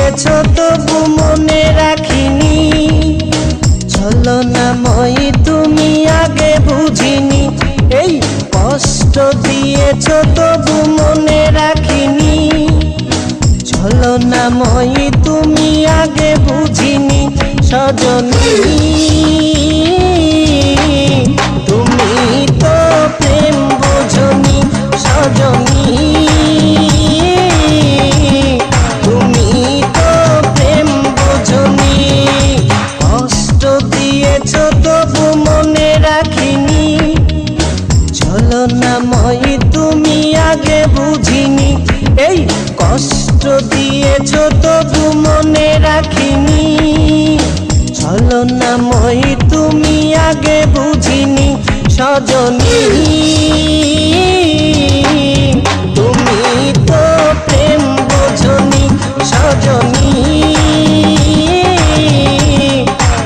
দিয়েছ তবু মনে রাখিনি, ছলনাময়ী তুমি আগে বুঝিনি। এই কষ্ট দিয়েছ তবু মনে রাখিনি, ছলনাময়ী তুমি আগে বুঝিনি। সজনী তুমি তো প্রেম বোঝনি, সজনী তুমি তো প্রেম বোঝনি। কষ্ট দিয়েছ তবু মনে রাখিনি, ছলনাময়ী তুমি আগে বুঝিনি। এই কষ্ট দিয়েছ তবু মনে রাখিনি, ছলনাময়ী তুমি আগে বুঝিনি। সজনী তুমি তো প্রেম বোঝনি, সজনী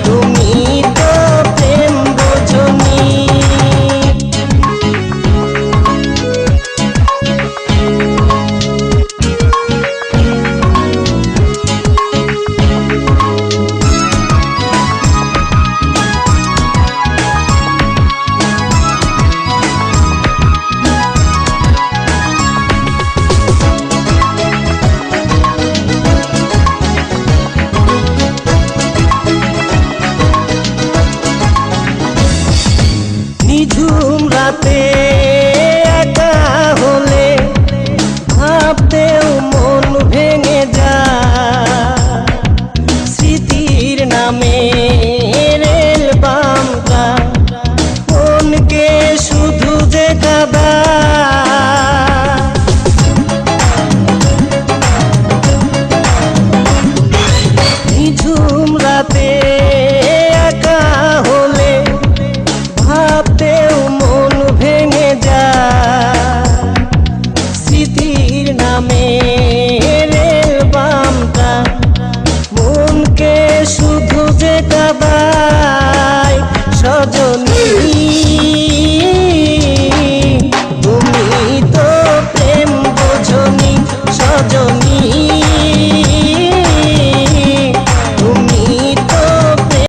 তুমি তো প্রেম বোঝনি। নিঝুম রাতে একা হলে ভাবতেও